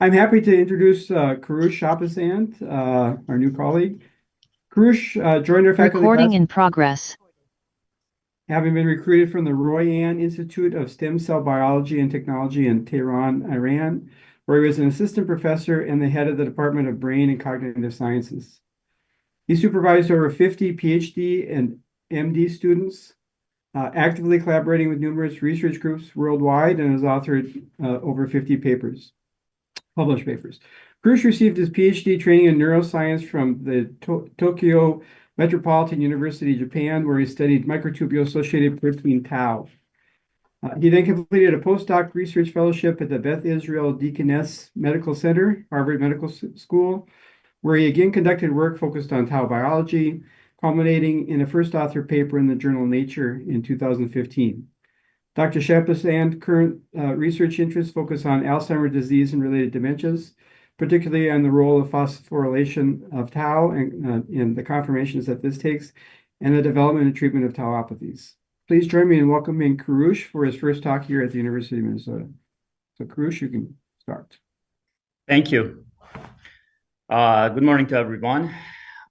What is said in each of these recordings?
I'm happy to introduce Karush Shapasant, our new colleague. Karush joined our faculty Recording class in progress. having been recruited from the Roy Ann Institute of Stem Cell Biology and Technology in Tehran, Iran, where he was an assistant professor and the head of the Department of Brain and Cognitive Sciences. He supervised over 50 PhD and MD students, actively collaborating with numerous research groups worldwide, and has authored over 50 papers. Published papers. Krush received his PhD training in neuroscience from the Tokyo Metropolitan University, Japan, where he studied microtubule-associated protein tau. He then completed a postdoc research fellowship at the Beth Israel Deaconess Medical Center, Harvard Medical School, where he again conducted work focused on tau biology, culminating in a first author paper in the journal Nature in 2015. Dr. Shapasant's current research interests focus on Alzheimer's disease and related dementias, particularly on the role of phosphorylation of tau and the conformations that this takes, and the development and treatment of tauopathies. Please join me in welcoming Karush for his first talk here at the University of Minnesota. So Karush, you can start. Thank you. Good morning to everyone.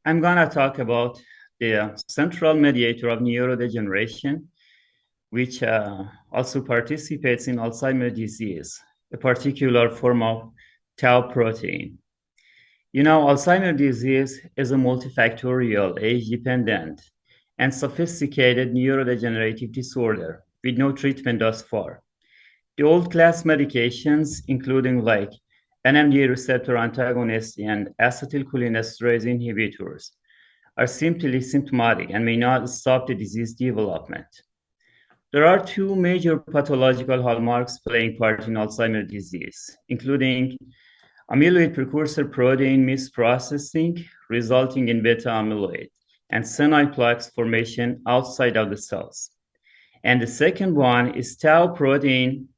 I'm gonna talk about the central mediator of neurodegeneration, which also participates in Alzheimer's disease, a particular form of tau protein. You know, Alzheimer's disease is a multifactorial, age-dependent, and sophisticated neurodegenerative disorder with no treatment thus far. The old class medications, including like NMDA receptor antagonists and acetylcholinesterase inhibitors, are simply symptomatic and may not stop the disease development. There are two major pathological hallmarks playing part in Alzheimer's disease, including amyloid precursor protein misprocessing, resulting in beta amyloid, and senile plaques formation outside of the cells. And the second one is tau protein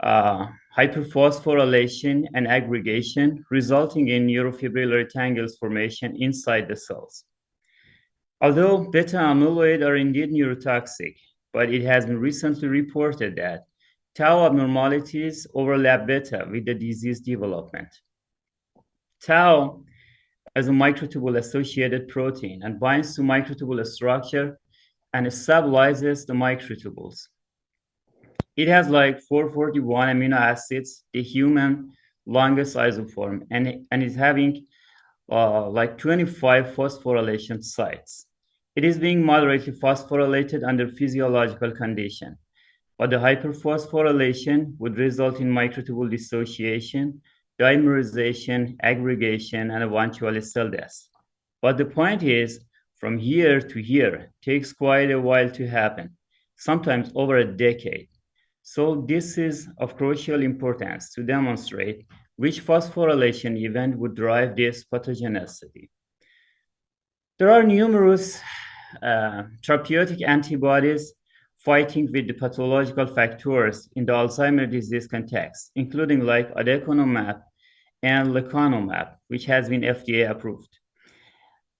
hyperphosphorylation and aggregation, resulting in neurofibrillary tangles formation inside the cells. Although beta amyloid are indeed neurotoxic, but it has been recently reported that tau abnormalities overlap beta with the disease development. Tau is a microtubule-associated protein and binds to microtubule structure and stabilizes the microtubules. It has like 441 amino acids, the human longest isoform, and is having like 25 phosphorylation sites. It is being moderately phosphorylated under physiological condition, but the hyperphosphorylation would result in microtubule dissociation, dimerization, aggregation, and eventually cell death. But the point is, from here to here takes quite a while to happen, sometimes over a decade. So this is of crucial importance to demonstrate which phosphorylation event would drive this pathogenicity. There are numerous therapeutic antibodies fighting with the pathological factors in the Alzheimer's disease context, including like aducanumab and lecanemab, which has been FDA approved.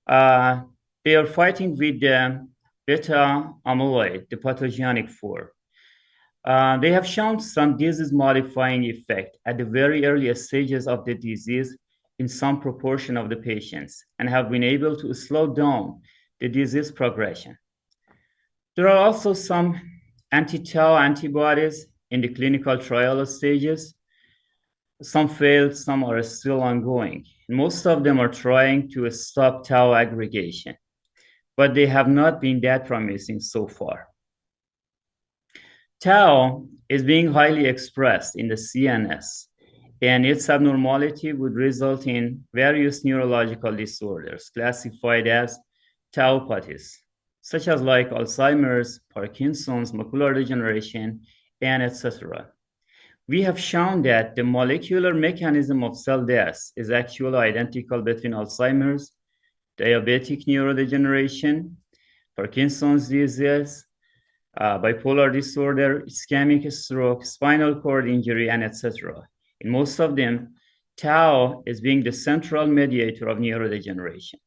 They are fighting with the beta amyloid, the pathogenic form. They have shown some disease-modifying effect at the very earliest stages of the disease in some proportion of the patients and have been able to slow down the disease progression. There are also some anti-tau antibodies in the clinical trial stages. Some failed, some are still ongoing. Most of them are trying to stop tau aggregation, but they have not been that promising so far. Tau is being highly expressed in the CNS, and its abnormality would result in various neurological disorders classified as tauopathies, such as like Alzheimer's, Parkinson's, macular degeneration, and etc. We have shown that the molecular mechanism of cell death is actually identical between Alzheimer's, diabetic neurodegeneration, Parkinson's disease, bipolar disorder, ischemic stroke, spinal cord injury, and etc. In most of them, tau is being the central mediator of neurodegeneration.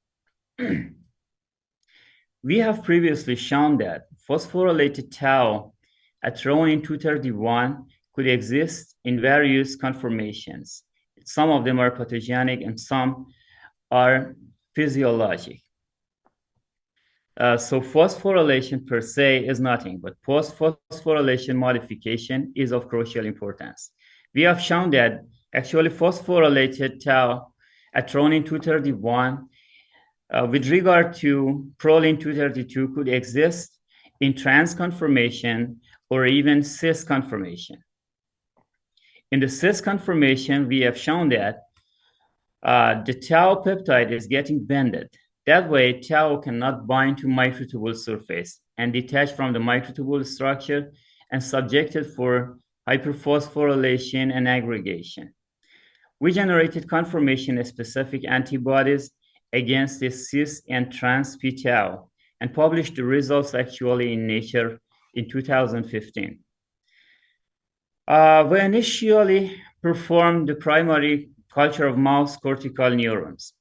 We have previously shown that phosphorylated tau at thronin 231 could exist in various conformations. some of them are pathogenic and some are physiologic. So phosphorylation per se is nothing, but post-phosphorylation modification is of crucial importance. We have shown that actually phosphorylated tau at tronin 231 with regard to proline 232 could exist in trans conformation or even cis conformation. In the cis conformation, we have shown that the tau peptide is getting bended. That way, tau cannot bind to microtubule surface and detach from the microtubule structure and subjected for hyperphosphorylation and aggregation. We generated conformation-specific antibodies against the cis and trans p-tau and published the results actually in Nature in 2015. We initially performed the primary culture of mouse cortical neurons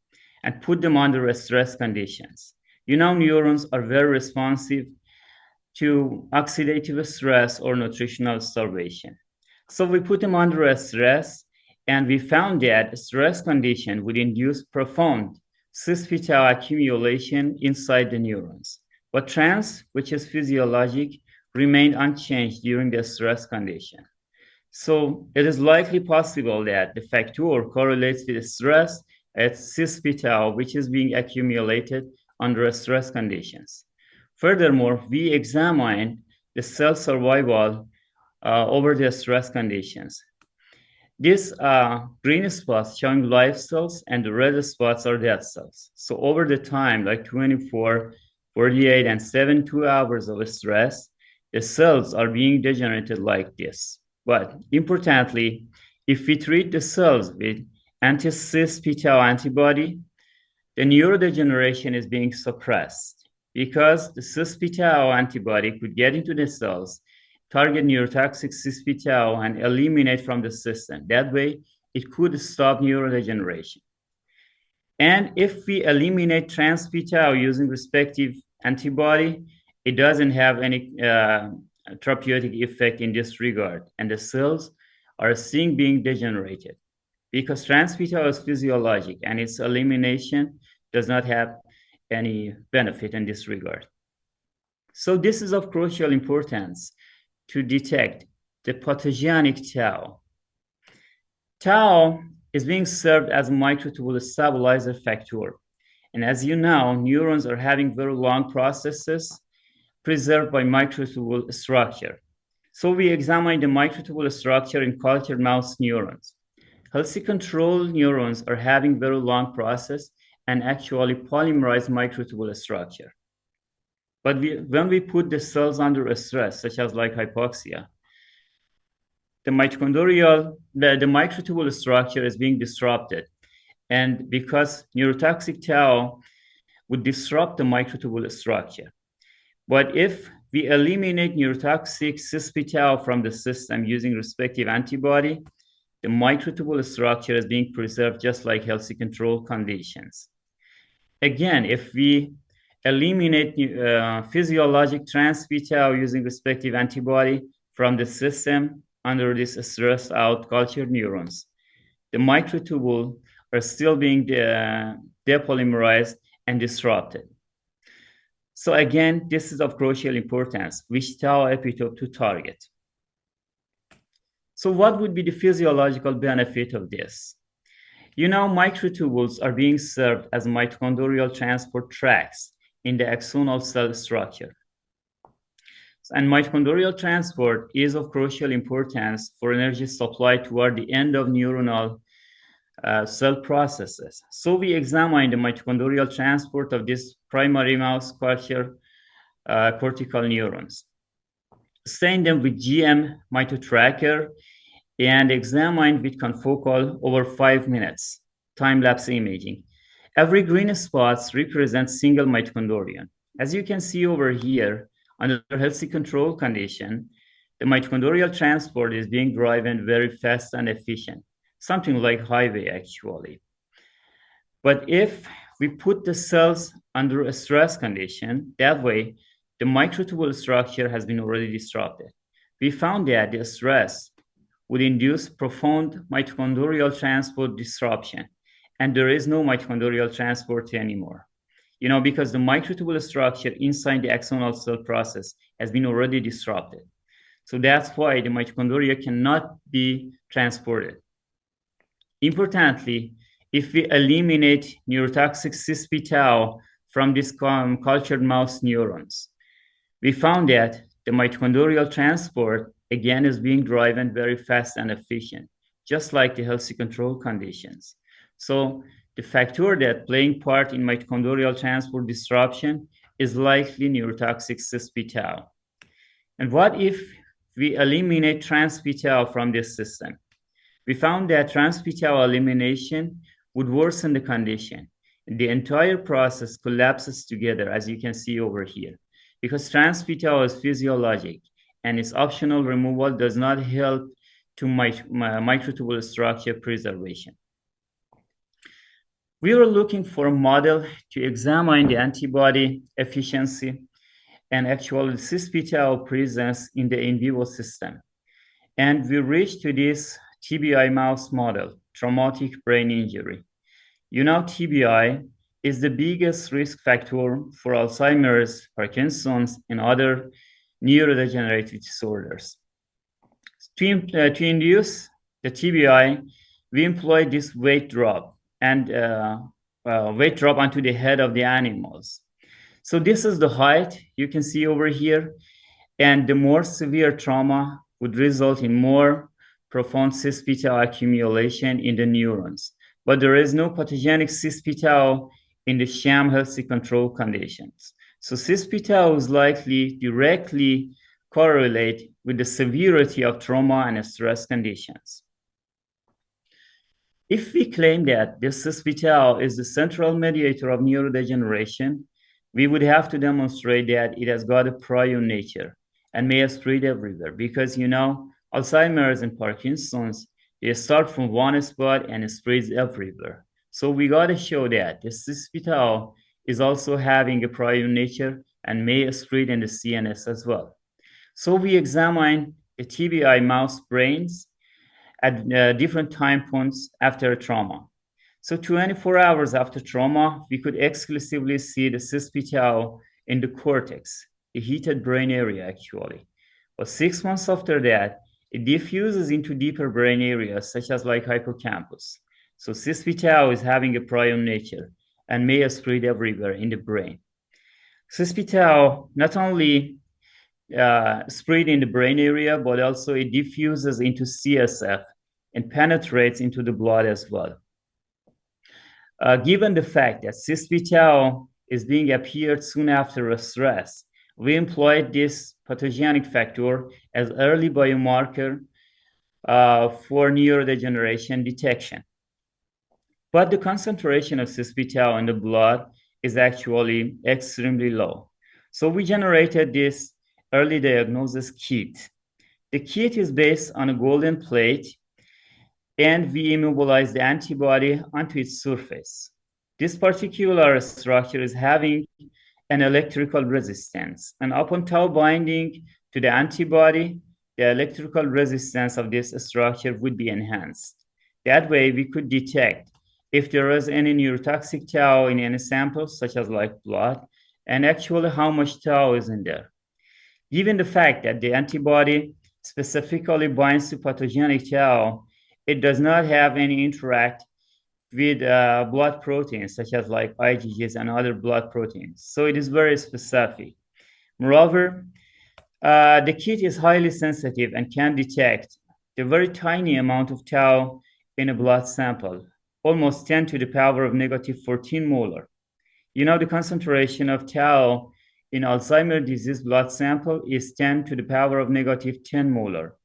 and put them under stress conditions. You know, neurons are very responsive to oxidative stress or nutritional starvation. So we put them under stress, and we found that stress condition would induce profound cis-p-tau accumulation inside the neurons. But trans, which is physiologic, remained unchanged during the stress condition. So it is likely possible that the factor correlates with stress at cis-p-tau, which is being accumulated under stress conditions. Furthermore, we examined the cell survival over the stress conditions. These green spots showing live cells and the red spots are dead cells. So over the time, like 24, 48, and 72 hours of stress, the cells are being degenerated like this. But importantly, if we treat the cells with anti-cis-p-tau antibody, the neurodegeneration is being suppressed because the cis-p-tau antibody could get into the cells, target neurotoxic cis-p-tau, and eliminate from the system. That way, it could stop neurodegeneration. And if we eliminate trans p-tau using respective antibody, it doesn't have any therapeutic effect in this regard, and the cells are seen being degenerated because trans p-tau is physiologic and its elimination does not have any benefit in this regard. So this is of crucial importance to detect the pathogenic tau. Tau is being served as a microtubule stabilizer factor. And as you know, neurons are having very long processes preserved by microtubule structure. So we examined the microtubule structure in cultured mouse neurons. Healthy control neurons are having very long process and actually polymerized microtubule structure. But when we put the cells under stress, such as like hypoxia, the microtubule structure is being disrupted. And because neurotoxic tau would disrupt the microtubule structure. But if we eliminate neurotoxic cis-p-tau from the system using respective antibody, the microtubule structure is being preserved just like healthy control conditions. Again, if we eliminate physiologic trans p-tau using respective antibody from the system under this stressed out cultured neurons, the microtubule are still being depolymerized and disrupted. So again, this is of crucial importance, which tau epitope to target. So what would be the physiological benefit of this? You know, microtubules are being served as mitochondrial transport tracks in the axonal cell structure. And mitochondrial transport is of crucial importance for energy supply toward the end of neuronal cell processes. So we examined the mitochondrial transport of this primary mouse culture cortical neurons, stained them with GM mitotracker, and examined with confocal over 5 minutes, time-lapse imaging. Every green spots represents single mitochondrion. As you can see over here, under healthy control condition, the mitochondrial transport is being driven very fast and efficient, something like highway actually. But if we put the cells under a stress condition, that way, the microtubule structure has been already disrupted. We found that the stress would induce profound mitochondrial transport disruption. And there is no mitochondrial transport anymore. Because the microtubule structure inside the axonal cell process has been already disrupted. So that's why the mitochondria cannot be transported. Importantly, if we eliminate neurotoxic cis-p-tau from these cultured mouse neurons, we found that the mitochondrial transport again is being driven very fast and efficient, just like the healthy control conditions. So the factor that playing part in mitochondrial transport disruption is likely neurotoxic cis-p-tau. And what if we eliminate trans-p-tau from this system? We found that trans-p-tau elimination would worsen the condition. The entire process collapses together, as you can see over here, because trans-p-tau is physiologic and its optional removal does not help to microtubule structure preservation. We were looking for a model to examine the antibody efficiency and actual cis-p-tau presence in the in vivo system. And we reached to this TBI mouse model, traumatic brain injury. TBI is the biggest risk factor for Alzheimer's, Parkinson's, and other neurodegenerative disorders. To induce the TBI, we employed this weight drop and weight drop onto the head of the animals. So this is the height you can see over here, and the more severe trauma would result in more profound cis-p-tau accumulation in the neurons. But there is no pathogenic cis-p-tau in the sham healthy control conditions. So cis-p-tau is likely directly correlate with the severity of trauma and stress conditions. If we claim that this cis-p-tau is the central mediator of neurodegeneration, we would have to demonstrate that it has got a prion nature and may spread everywhere, because Alzheimer's and Parkinson's, they start from one spot and it spreads everywhere. So we got to show that this cis-p-tau is also having a prion nature and may spread in the CNS as well. So we examine the TBI mouse brains at different time points after trauma. So 24 hours after trauma, we could exclusively see the cis-p-tau in the cortex, the heated brain area actually. But 6 months after that, it diffuses into deeper brain areas such as like hippocampus. So cis-p-tau is having a prion nature and may spread everywhere in the brain. Cis-p-tau not only spread in the brain area, but also it diffuses into CSF and penetrates into the blood as well. Given the fact that cis-p-tau is being appeared soon after a stress, we employed this pathogenic factor as early biomarker for neurodegeneration detection. But the concentration of cis-p-tau in the blood is actually extremely low. So we generated this early diagnosis kit. The kit is based on a golden plate, and we immobilize the antibody onto its surface. This particular structure is having an electrical resistance, and upon tau binding to the antibody, the electrical resistance of this structure would be enhanced. That way, we could detect if there is any neurotoxic tau in any samples, such as like blood, and actually how much tau is in there. Given the fact that the antibody specifically binds to pathogenic tau, it does not have any interact with blood proteins, such as like IgGs and other blood proteins. So it is very specific. Moreover, the kit is highly sensitive and can detect the very tiny amount of tau in a blood sample, almost 10 to the power of negative 14 molar. The concentration of tau in Alzheimer's disease blood sample is 10 to the power of negative 10 molar.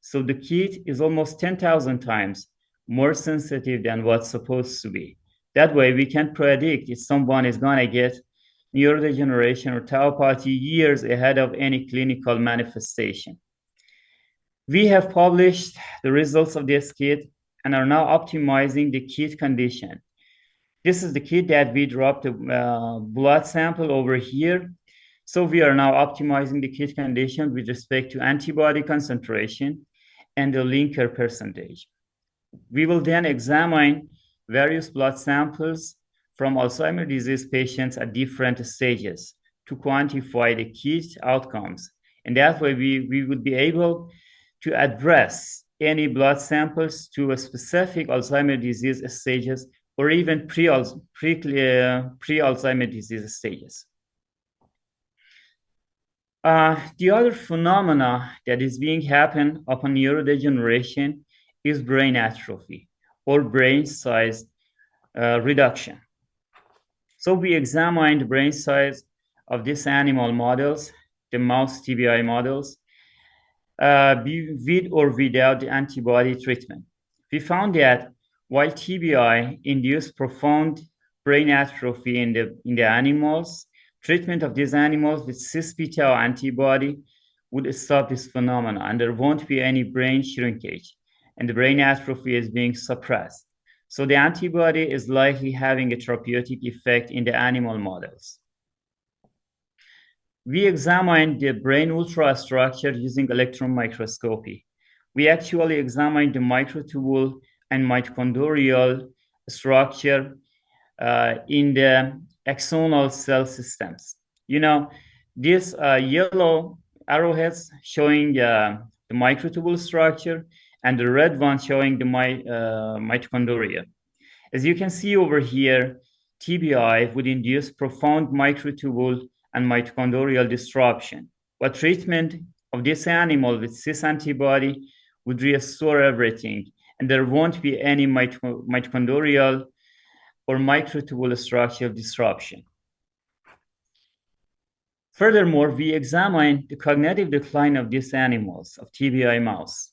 So the kit is almost 10,000 times more sensitive than what's supposed to be. That way, we can predict if someone is going to get neurodegeneration or tauopathy years ahead of any clinical manifestation. We have published the results of this kit and are now optimizing the kit condition. This is the kit that we dropped the blood sample over here. So we are now optimizing the kit condition with respect to antibody concentration and the linker percentage. We will then examine various blood samples from Alzheimer's disease patients at different stages to quantify the key outcomes. And that way we would be able to address any blood samples to a specific Alzheimer's disease stages or even pre-Alzheimer's disease stages. The other phenomena that is being happen upon neurodegeneration is brain atrophy or brain size reduction. So we examined the brain size of these animal models, the mouse TBI models, with or without the antibody treatment. We found that while TBI induced profound brain atrophy in the animals, treatment of these animals with cis-p-tau antibody would stop this phenomenon, and there won't be any brain shrinkage, and the brain atrophy is being suppressed. So the antibody is likely having a therapeutic effect in the animal models. We examined the brain ultrastructure using electron microscopy. We actually examined the microtubule and mitochondrial structure in the axonal cell systems. You know, these yellow arrowheads showing the microtubule structure and the red one showing the mitochondria. As you can see over here, TBI would induce profound microtubule and mitochondrial disruption. But treatment of this animal with cis antibody would restore everything, and there won't be any mitochondrial or microtubule structural disruption. Furthermore, we examined the cognitive decline of these animals, of TBI mouse.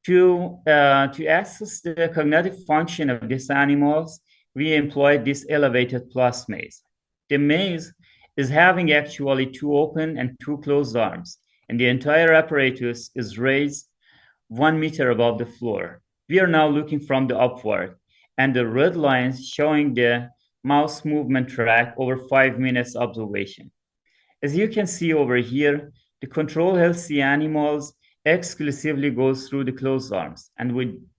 To assess the cognitive function of these animals, we employed this elevated plus maze. The maze is having actually 2 open and 2 closed arms, and the entire apparatus is raised 1 meter above the floor. We are now looking from the upward, and the red lines showing the mouse movement track over 5 minutes observation. As you can see over here, the control healthy animals exclusively goes through the closed arms, and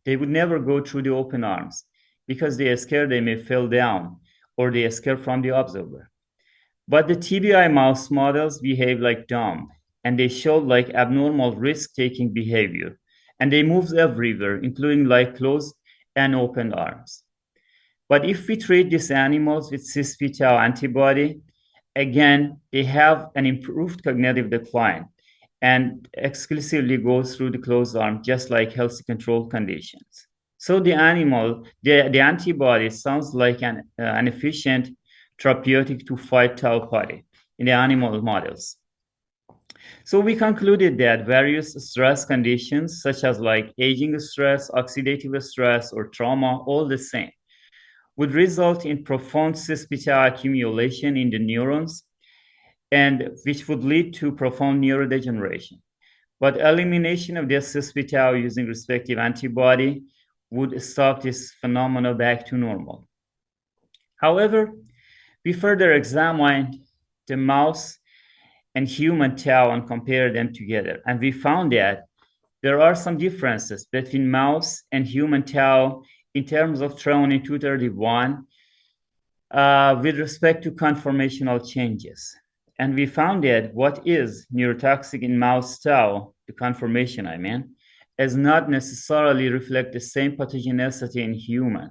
they would never go through the open arms because they are scared they may fall down or they are scared from the observer. But the TBI mouse models behave like dumb, and they show like abnormal risk-taking behavior, and they move everywhere, including like closed and open arms. But if we treat these animals with cis-p-tau antibody, again, they have an improved cognitive decline and exclusively go through the closed arm, just like healthy control conditions. So the antibody sounds like an efficient therapeutic to fight tauopathy in the animal models. So we concluded that various stress conditions, such as like aging stress, oxidative stress, or trauma, all the same, would result in profound cis-p-tau accumulation in the neurons, and which would lead to profound neurodegeneration. But elimination of this cis-p-tau using respective antibody would stop this phenomena back to normal. However, we further examined the mouse and human tau and compared them together, and we found that there are some differences between mouse and human tau in terms of threonine 231 with respect to conformational changes. And we found that what is neurotoxic in mouse tau, the conformation I mean, does not necessarily reflect the same pathogenicity in human,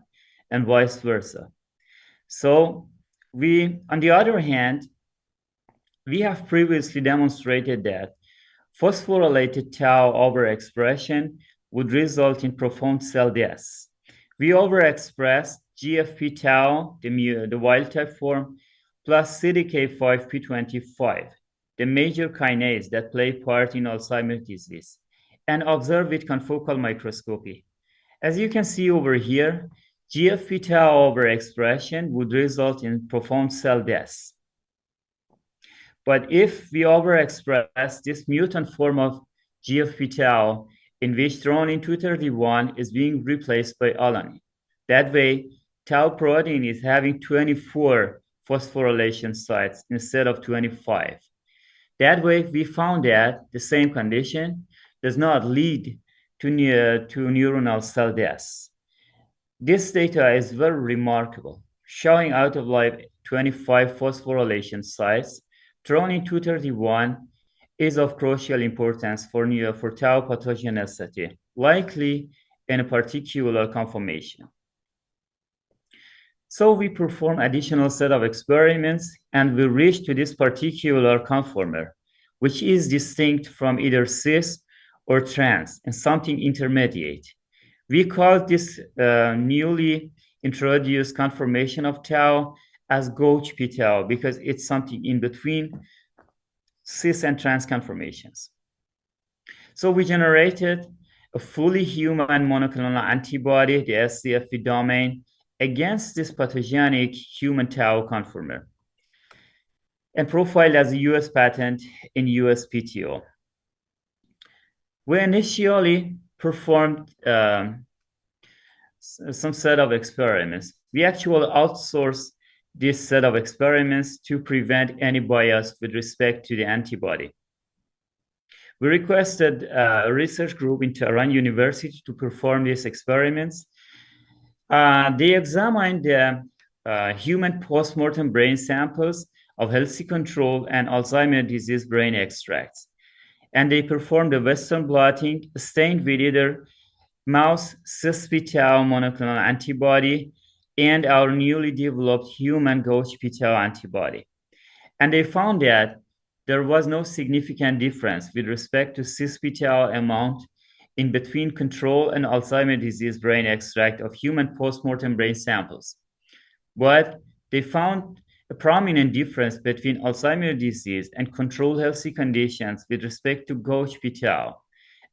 and vice versa. So we, on the other hand, we have previously demonstrated that phosphorylated tau overexpression would result in profound cell death. We overexpressed GFP tau, the wild type form, plus CDK5P25, the major kinase that play part in Alzheimer's disease, and observed with confocal microscopy. As you can see over here, GFP tau overexpression would result in profound cell death. But if we overexpress this mutant form of GFP tau, in which threonine 231 is being replaced by alanine, that way, tau protein is having 24 phosphorylation sites instead of 25. That way, we found that the same condition does not lead to neuronal cell deaths. This data is very remarkable, showing out of life 25 phosphorylation sites. Troponin 231 is of crucial importance for tau pathogenicity, likely in a particular conformation. So we perform additional set of experiments and we reach to this particular conformer, which is distinct from either cis or trans and something intermediate. We call this newly introduced conformation of tau as gauche p-tau because it's something in between cis and trans conformations. So we generated a fully human monoclonal antibody, the scFv domain, against this pathogenic human tau conformer and profiled as a US patent in USPTO. We initially performed some set of experiments. We actually outsourced this set of experiments to prevent any bias with respect to the antibody. We requested a research group in Tehran University to perform these experiments. They examined the human postmortem brain samples of healthy control and Alzheimer's disease brain extracts. And they performed a Western blotting stained with either mouse cis-p-tau monoclonal antibody and our newly developed human gauche p-tau antibody. And they found that there was no significant difference with respect to cis-p-tau amount in between control and Alzheimer's disease brain extract of human postmortem brain samples. But they found a prominent difference between Alzheimer's disease and controlled healthy conditions with respect to gauche p-tau.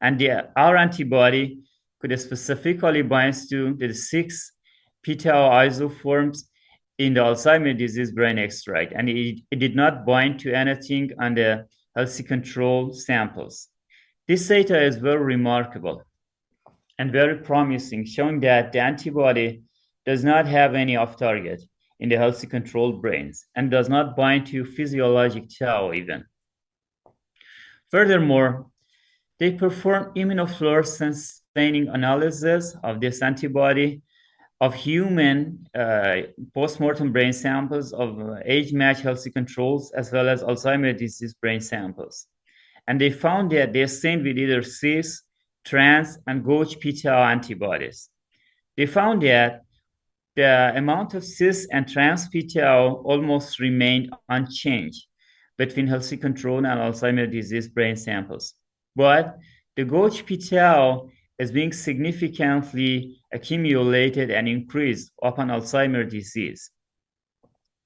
And our antibody could specifically bind to the 6 p-tau isoforms in the Alzheimer's disease brain extract, and it did not bind to anything on the healthy control samples. This data is very remarkable and very promising, showing that the antibody does not have any off-target in the healthy controlled brains and does not bind to physiologic tau even. Furthermore, they perform immunofluorescence staining analysis of this antibody of human postmortem brain samples of age-matched healthy controls as well as Alzheimer's disease brain samples. And they found that they stained with either cis, trans, and gauche p-tau antibodies. They found that the amount of cis and trans p-tau almost remained unchanged between healthy control and Alzheimer's disease brain samples. But the gauche p-tau is being significantly accumulated and increased upon Alzheimer's disease.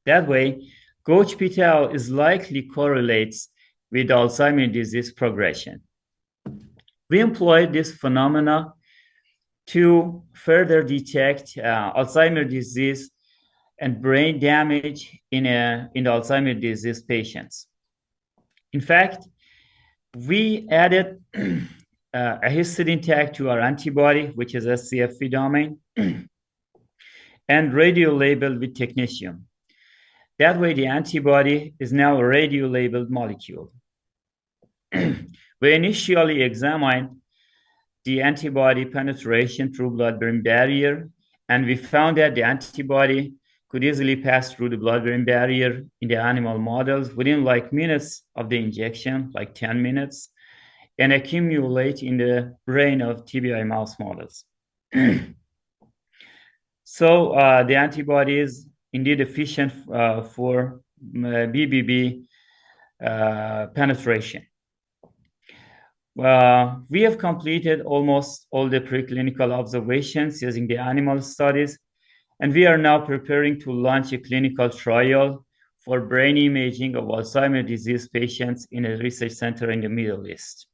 That way, gauche p-tau is likely correlates with Alzheimer's disease progression. We employed this phenomena to further detect Alzheimer's disease and brain damage in the Alzheimer's disease patients. In fact, we added a histidine tag to our antibody, which is scFv domain, and radio-labeled with technetium. That way, the antibody is now a radio-labeled molecule. We initially examined the antibody penetration through blood-brain barrier, and we found that the antibody could easily pass through the blood-brain barrier in the animal models within like minutes of the injection, like 10 minutes, and accumulate in the brain of TBI mouse models. So the antibody is indeed efficient for BBB penetration. We have completed almost all the preclinical observations using the animal studies, and we are now preparing to launch a clinical trial for brain imaging of Alzheimer's disease patients in a research center in the Middle East.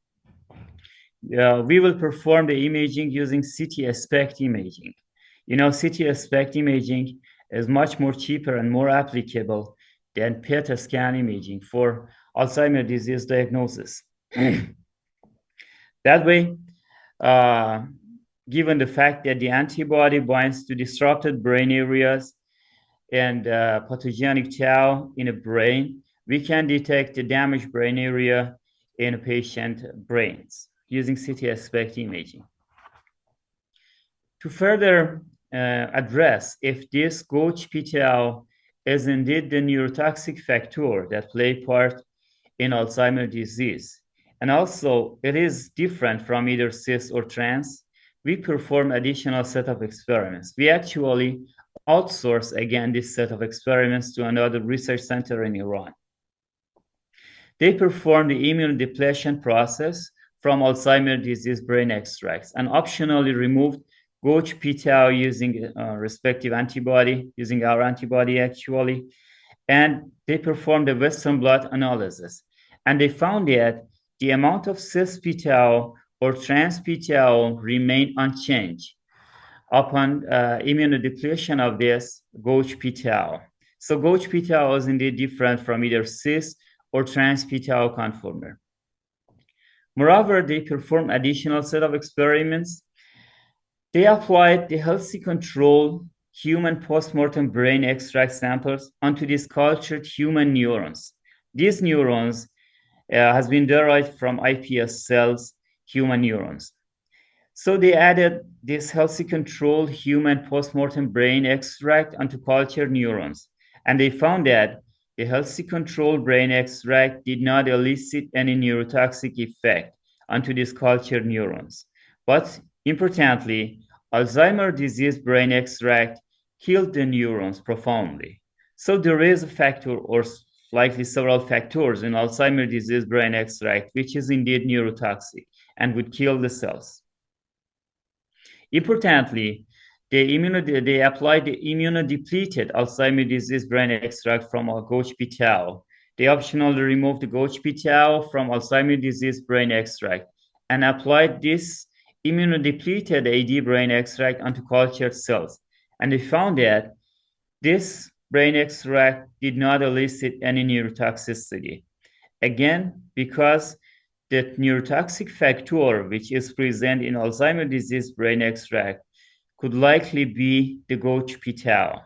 We will perform the imaging using CT SPECT imaging. You know, CT SPECT imaging is much more cheaper and more applicable than PET scan imaging for Alzheimer's disease diagnosis. That way, given the fact that the antibody binds to disrupted brain areas and pathogenic tau in a brain, we can detect the damaged brain area in patient brains using CT SPECT imaging. To further address if this gauge p-tau is indeed the neurotoxic factor that play part in Alzheimer's disease, and also it is different from either cis or trans, we perform additional set of experiments. We actually outsource again this set of experiments to another research center in Iran. They perform the immunodepletion process from Alzheimer's disease brain extracts and optionally removed gauge p-tau using respective antibody, using our antibody actually, and they performed a Western blot analysis. And they found that the amount of cis p-tau or trans p-tau remained unchanged upon immunodepletion of this gauge p-tau. So gauge p-tau is indeed different from either cis or trans p-tau conformer. Moreover, they performed additional set of experiments. They applied the healthy control human postmortem brain extract samples onto these cultured human neurons. These neurons has been derived from iPS cells, human neurons. So they added this healthy control human postmortem brain extract onto cultured neurons. And they found that the healthy control brain extract did not elicit any neurotoxic effect onto these cultured neurons. But importantly, Alzheimer's disease brain extract killed the neurons profoundly. So there is a factor or likely several factors in Alzheimer's disease brain extract, which is indeed neurotoxic and would kill the cells. Importantly, they applied the immunodepleted Alzheimer's disease brain extract from a gauge p-tau. They optionally removed the gauge p-tau from Alzheimer's disease brain extract and applied this immunodepleted AD brain extract onto cultured cells. And they found that this brain extract did not elicit any neurotoxicity. Again, because the neurotoxic factor which is present in Alzheimer's disease brain extract could likely be the gauge p-tau.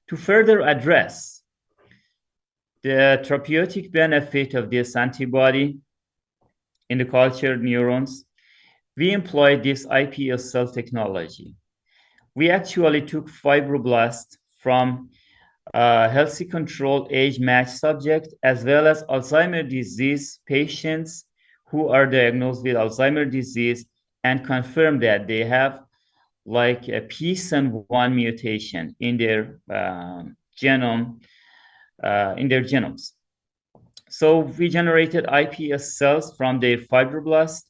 To further address the therapeutic benefit of this antibody in the cultured neurons, we employed this iPS cell technology. We actually took fibroblasts from healthy control age-matched subject as well as Alzheimer's disease patients who are diagnosed with Alzheimer's disease and confirm that they have like a PSEN1 mutation in their genome, in their genomes. So we generated iPS cells from their fibroblasts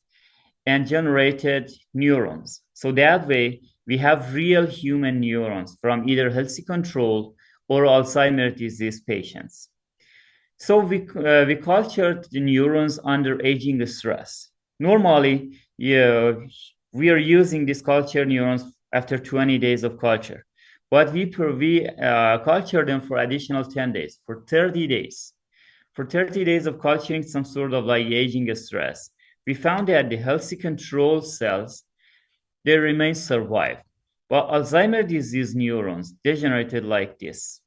and generated neurons. So that way, we have real human neurons from either healthy control or Alzheimer's disease patients. So we cultured the neurons under aging stress. Normally, we are using these cultured neurons after 20 days of culture, but we culture them for additional 10 days, for 30 days. For 30 days of culturing some sort of like aging stress, we found that the healthy control cells, they remain survived. But Alzheimer's disease neurons degenerated like this.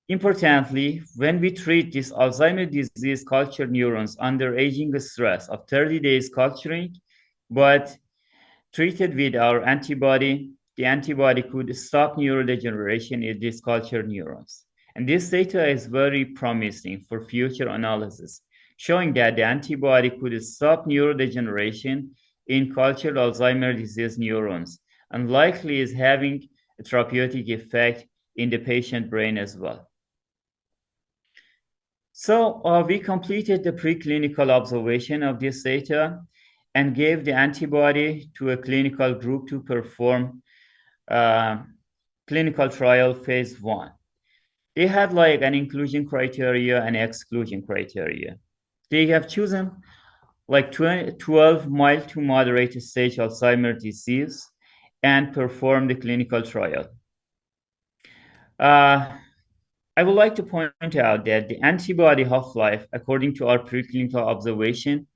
Importantly, when we treat these Alzheimer's disease cultured neurons under aging stress of 30 days culturing, but treated with our antibody, the antibody could stop neurodegeneration in these cultured neurons. And this data is very promising for future analysis, showing that the antibody could stop neurodegeneration in cultured Alzheimer's disease neurons, and likely is having a therapeutic effect in the patient brain as well. So we completed the preclinical observation of this data and gave the antibody to a clinical group to perform clinical trial phase 1. They had like an inclusion criteria and exclusion criteria. They have chosen like 12 mild to moderate stage Alzheimer's disease and perform the clinical trial. I would like to point out that the antibody half-life, according to our preclinical observation,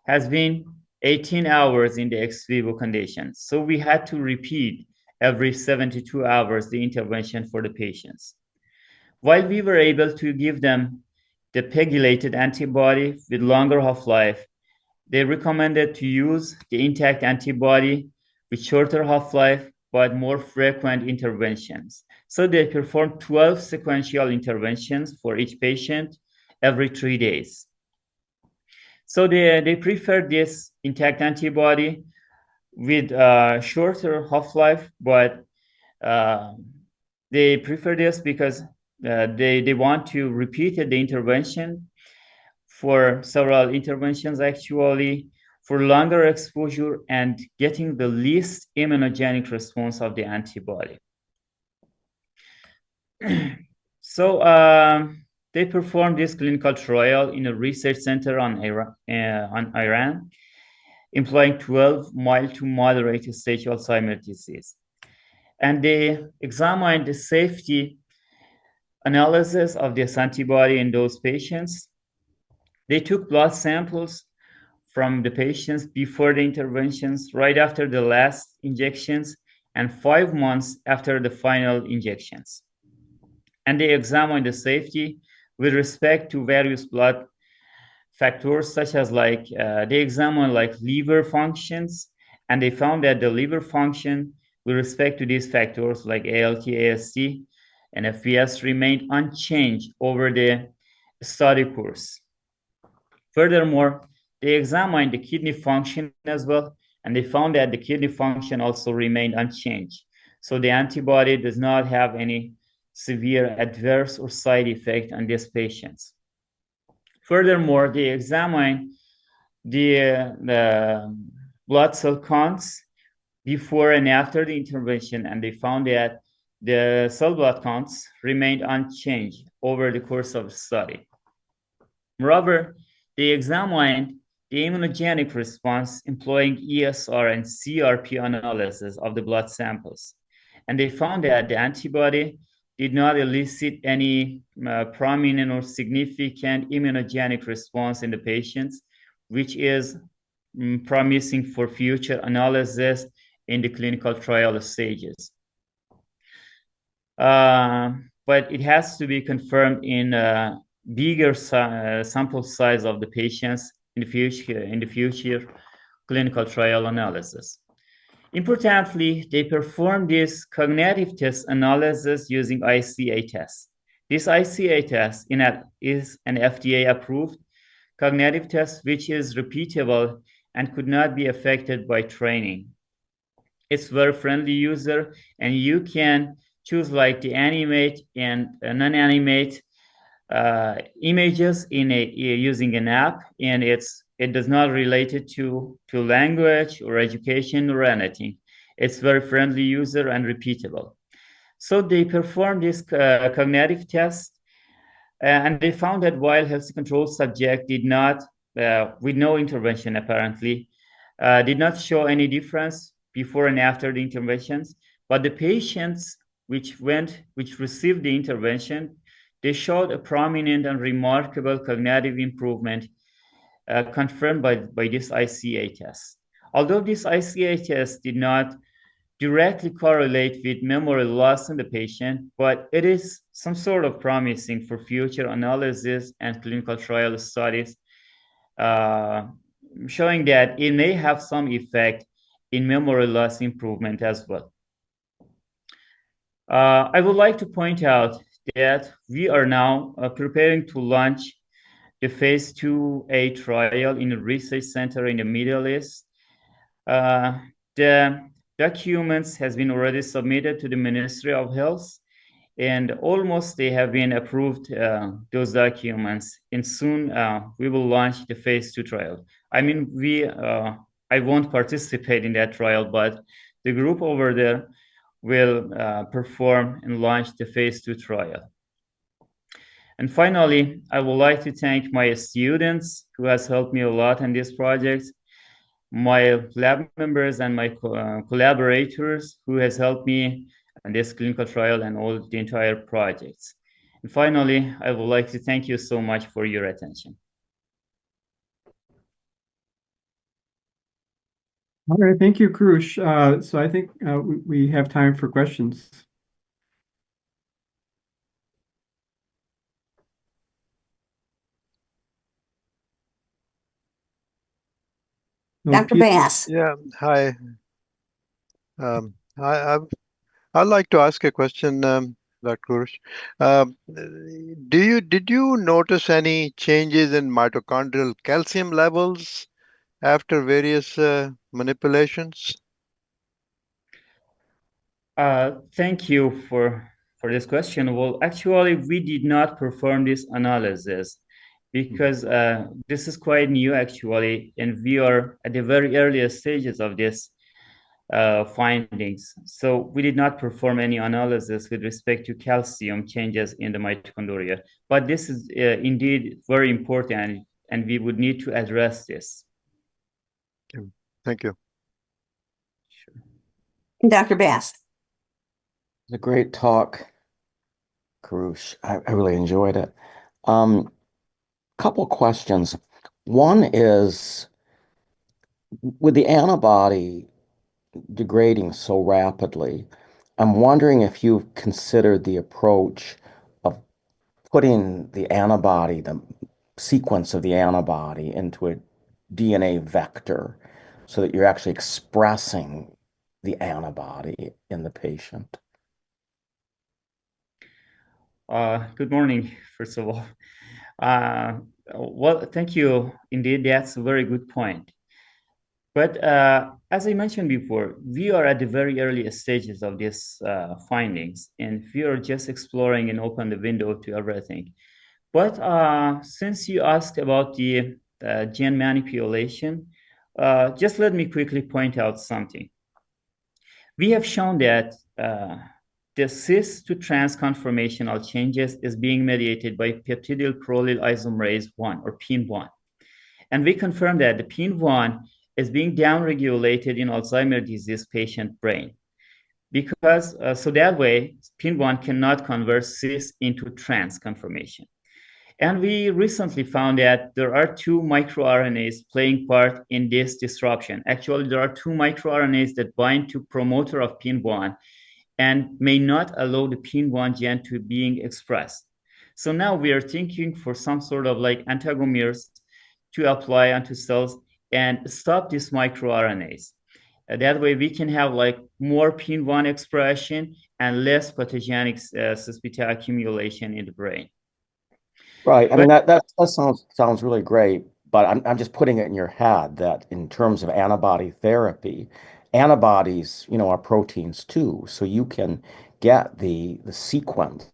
has been 18 hours in the ex vivo conditions. So we had to repeat every 72 hours the intervention for the patients. While we were able to give them the pegylated antibody with longer half-life, They recommended to use the intact antibody with shorter half-life, but more frequent interventions. So they performed 12 sequential interventions for each patient every 3 days. So they preferred this intact antibody with shorter half-life, but they prefer this because they want to repeat the intervention for several interventions actually for longer exposure and getting the least immunogenic response of the antibody. So they performed this clinical trial in a research center on Iran, employing 12 mild to moderate stage Alzheimer's disease. And they examined the safety analysis of this antibody in those patients. They took blood samples from the patients before the interventions, right after the last injections, and 5 months after the final injections. And they examined the safety with respect to various blood factors, such as they examined liver functions, and they found that the liver function with respect to these factors like ALT, AST, and FBS remained unchanged over the study course. Furthermore, they examined the kidney function as well, and they found that the kidney function also remained unchanged. So the antibody does not have any severe adverse or side effect on these patients. Furthermore, they examined the blood cell counts before and after the intervention, and they found that the cell blood counts remained unchanged over the course of the study. Moreover, they examined the immunogenic response employing ESR and CRP analysis of the blood samples. And they found that the antibody did not elicit any prominent or significant immunogenic response in the patients, which is promising for future analysis in the clinical trial stages. But it has to be confirmed in bigger sample size of the patients in the future clinical trial analysis. Importantly, they performed this cognitive test analysis using ICA test. This ICA test is an FDA-approved cognitive test which is repeatable and could not be affected by training. It's very friendly user, and you can choose the animate and non-animate images using an app, and it does not relate it to language or education or anything. It's very friendly user and repeatable. So they performed this cognitive test, and they found that while healthy control subject did not, with no intervention apparently, did not show any difference before and after the interventions, but the patients which received the intervention, they showed a prominent and remarkable cognitive improvement confirmed by this ICA test. Although this ICA test did not directly correlate with memory loss in the patient, but it is some sort of promising for future analysis and clinical trial studies, showing that it may have some effect in memory loss improvement as well. I would like to point out that we are now preparing to launch the phase 2A trial in a research center in the Middle East. The documents has been already submitted to the Ministry of Health, and almost they have been approved, those documents, and soon we will launch the phase 2 trial. I mean, I won't participate in that trial, but the group over there will perform and launch the phase 2 trial. And finally, I would like to thank my students who has helped me a lot in this project, my lab members and my collaborators who has helped me in this clinical trial and all the entire projects. And finally, I would like to thank you so much for your attention. All right, thank you, Krush. So I think we have time for questions. Dr. Okay. Bass. Yeah, hi. I'd like to ask a question, Dr. Kurush. Did you notice any changes in mitochondrial calcium levels after various manipulations? Thank you for this question. Well, actually, we did not perform this analysis because this is quite new, actually, and we are at the very earliest stages of this findings. So we did not perform any analysis with respect to calcium changes in the mitochondria, but this is indeed very important, and we would need to address this. Thank you. Dr. Bass. It's a great talk, Karush. I really enjoyed it. Couple questions. One is, with the antibody degrading so rapidly, I'm wondering if you've considered the approach of putting the antibody, the sequence of the antibody, into a DNA vector so that you're actually expressing the antibody in the patient. Good morning, first of all. Well, thank you. Indeed, that's a very good point. But as I mentioned before, we are at the very early stages of these findings, and we are just exploring and open the window to everything. But since you asked about the gene manipulation, just let me quickly point out something. We have shown that the cis to trans conformational changes is being mediated by peptidyl prolyl isomerase 1, or PIN1. And we confirmed that the PIN1 is being downregulated in Alzheimer's disease patient brain. Because, so that way, PIN1 cannot convert cis into trans conformation. And we recently found that there are two microRNAs playing part in this disruption. Actually, there are two microRNAs that bind to promoter of PIN1 and may not allow the PIN1 gene to being expressed. So now we are thinking for some sort of like antagomers to apply onto cells and stop these microRNAs. That way we can have like more PIN1 expression and less pathogenic cis-beta accumulation in the brain. Right. I mean, that sounds really great, but I'm just putting it in your head that in terms of antibody therapy, antibodies, are proteins too. So you can get the sequence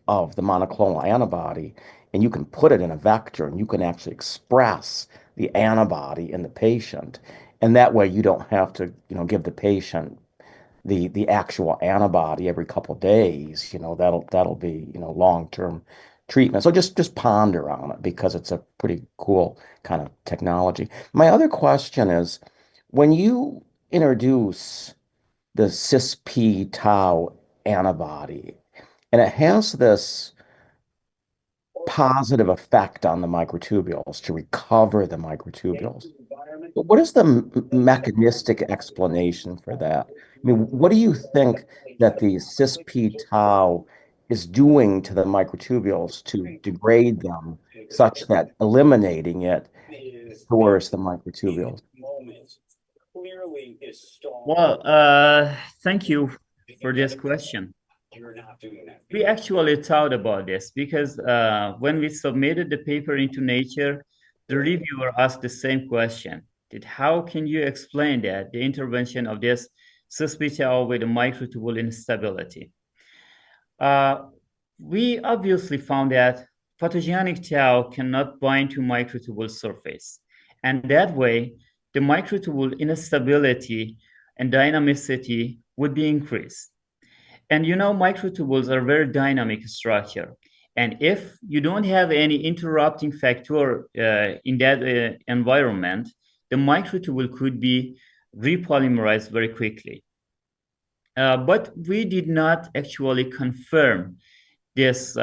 of the monoclonal antibody and you can put it in a vector and you can actually express the antibody in the patient. And that way you don't have to, give the patient the actual antibody every couple of days. That'll be, long-term treatment. So just ponder on it because it's a pretty cool kind of technology. My other question is, when you introduce the cis-P tau antibody, and it has this positive effect on the microtubules to recover the microtubules. But what is the mechanistic explanation for that? I mean, what do you think that the cis-P tau is doing to the microtubules to degrade them such that eliminating it restores the microtubules? Well, thank you for this question. We actually thought about this because when we submitted the paper into Nature, the reviewer asked the same question. How can you explain that the intervention of this cis-beta with a microtubule instability? We obviously found that pathogenic tau cannot bind to microtubule surface. And that way, the microtubule instability and dynamicity would be increased. And microtubules are very dynamic structure. And if you don't have any interrupting factor in that environment, the microtubule could be repolymerized very quickly. But we did not actually confirm this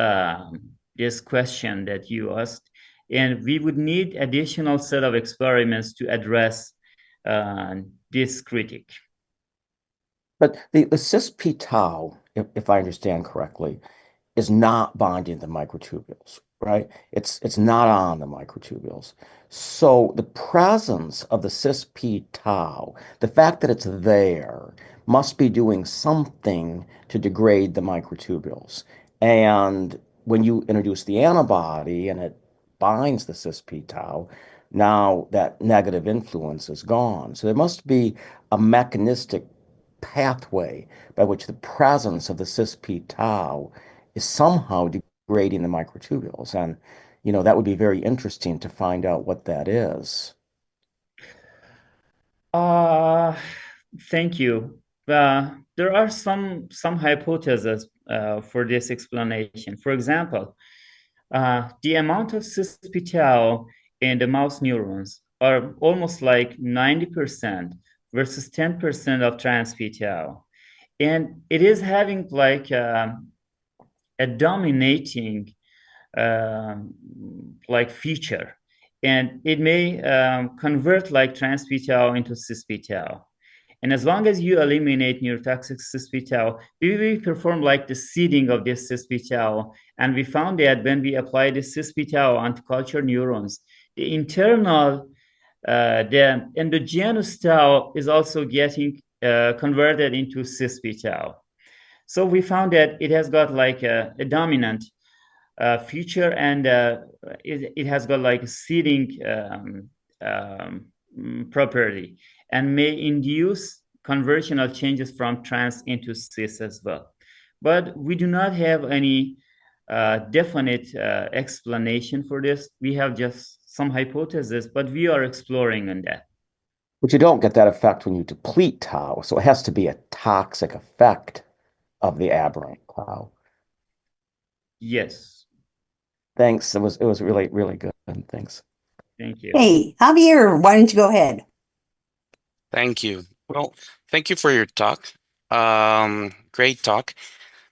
question that you asked, and we would need additional set of experiments to address this critique. But the cis-P tau, if I understand correctly, is not binding the microtubules. right? It's not on the microtubules. So the presence of the cis-P tau, the fact that it's there, must be doing something to degrade the microtubules. And when you introduce the antibody and it binds the cis-P tau, now that negative influence is gone. So there must be a mechanistic pathway by which the presence of the cis-P tau is somehow degrading the microtubules. And, that would be very interesting to find out what that is. Uh, Thank you. There are some hypotheses for this explanation. For example, the amount of cis-p-tau in the mouse neurons are almost like 90% versus 10% of trans-p-tau. And it is having like a dominating like feature. And it may convert like trans-p-tau into cis-p-tau. And as long as you eliminate neurotoxic cis-p-tau, we perform like the seeding of this cis-p-tau. And we found that when we apply the cis-p-tau onto cultured neurons, the the endogenous tau is also getting converted into cis-p-tau. So we found that it has got like a dominant feature, and it has got like a seeding property and may induce conversional changes from trans into cis as well. But we do not have any definite explanation for this. We have just some hypotheses, but we are exploring on that. But you don't get that effect when you deplete tau. So it has to be a toxic effect of the aberrant tau. Yes. Thanks. It was really, really good. Thanks. Thank you. Hey, Javier, why don't you go ahead? Thank you. Well, thank you for your talk. Great talk.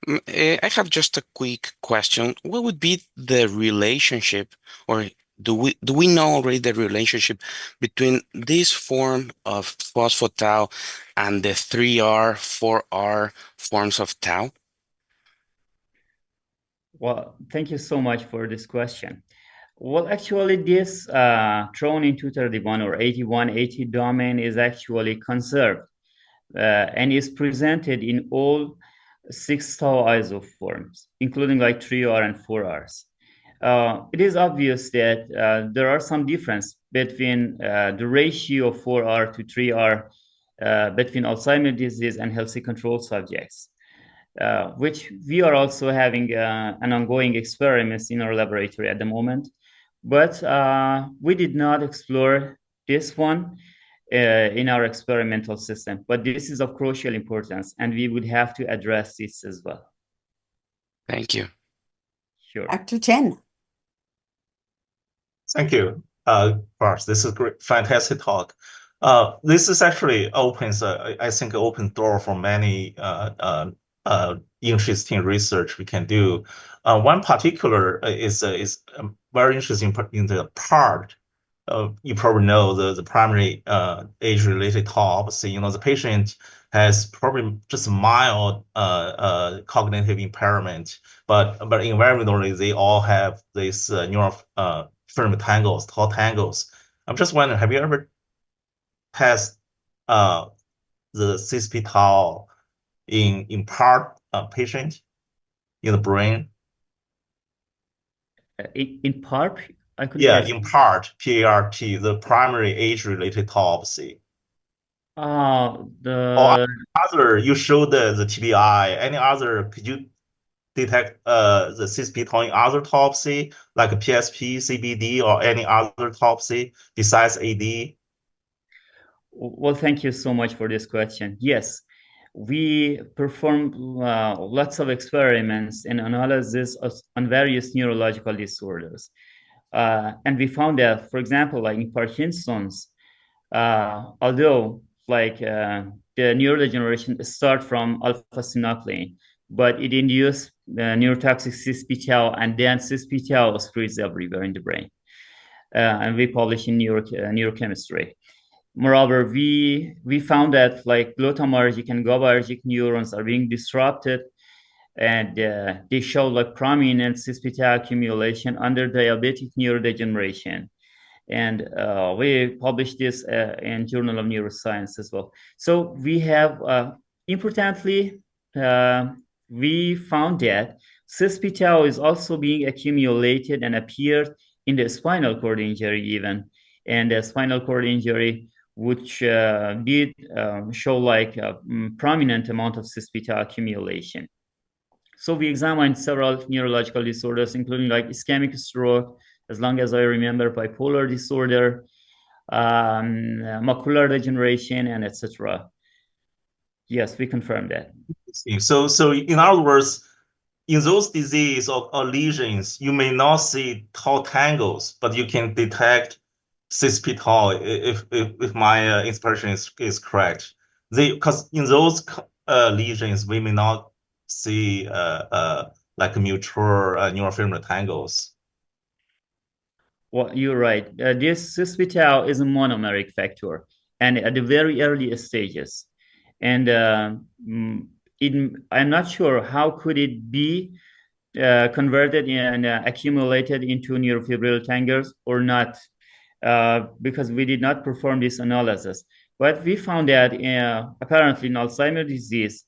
I have just a quick question. What would be the relationship, or do we know already the relationship between this form of phospho-tau and the 3R, 4R forms of tau? Well, thank you so much for this question. Well, actually, this tronin 231 or 8180 domain is actually conserved and is presented in all 6 tau isoforms, including like 3R and 4Rs. It is obvious that there are some difference between the ratio of 4R to 3R between Alzheimer's disease and healthy control subjects. Which we are also having an ongoing experiments in our laboratory at the moment. But we did not explore this one in our experimental system. But this is of crucial importance, and we would have to address this as well. Thank you. Sure. Dr. Chen. Thank you. First, this is great, fantastic talk. This is actually opens, I think, an open door for many interesting research we can do. One particular is very interesting in the part. You probably know the primary age-related tauopathy. The patient has probably just mild cognitive impairment, but invariably they all have this neurofilament tangles, tau tangles. I'm just wondering, have you ever tested the cis-p tau in part patient in the brain? In PARP, I could Yeah, in part, PART, the primary age-related tauopathy. Or other, you showed the TBI. Any other, could you detect the cis-p tau in other tauopathy, like a PSP, CBD, or any other tauopathy besides AD? Well, thank you so much for this question. Yes, we performed lots of experiments and analysis on various neurological disorders. And we found that, for example, like in Parkinson's, although like the neurodegeneration start from alpha-synuclein, but it induced neurotoxic cis-p-tau, and then cis-p-tau spreads everywhere in the brain. And we published in neurochemistry. Moreover, we found that like glutamatergic and GABAergic neurons are being disrupted and they show like prominent cis-beta accumulation under diabetic neurodegeneration. And we published this in Journal of Neuroscience as well. So we have, importantly, we found that cis-beta is also being accumulated and appeared in the spinal cord injury even. And the spinal cord injury, which did show like a prominent amount of cis-beta accumulation. So we examined several neurological disorders, including like ischemic stroke, as long as I remember, bipolar disorder, macular degeneration, and etc. Yes, we confirmed that. So in other words, in those disease or lesions, you may not see tau tangles, but you can detect cis-p tau if my expression is correct. Because in those lesions, we may not see like mature neurofibrillary tangles. Well, you're right. This cis-beta is a monomeric factor, and at the very early stages. And I'm not sure how could it be converted and accumulated into neurofibrillary tangles or not, because we did not perform this analysis. But we found that apparently in Alzheimer's disease,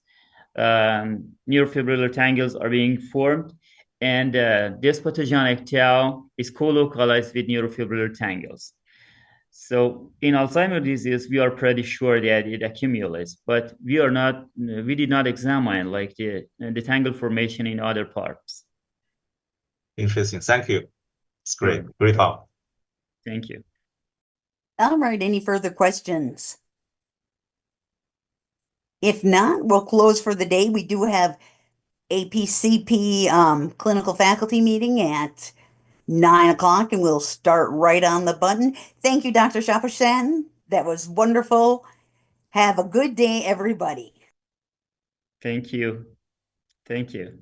neurofibrillary tangles are being formed, and this pathogenic tau is co-localized with neurofibrillary tangles. So in Alzheimer's disease, we are pretty sure that it accumulates, but we did not examine like the tangle formation in other parts. Interesting. Thank you. It's great. Sure. Great talk. Thank you. All right, any further questions? If not, we'll close for the day. We do have APCP clinical faculty meeting at 9 o'clock, and we'll start right on the button. Thank you, Dr. Shapashan. That was wonderful. Have a good day, everybody. Thank you. Thank you.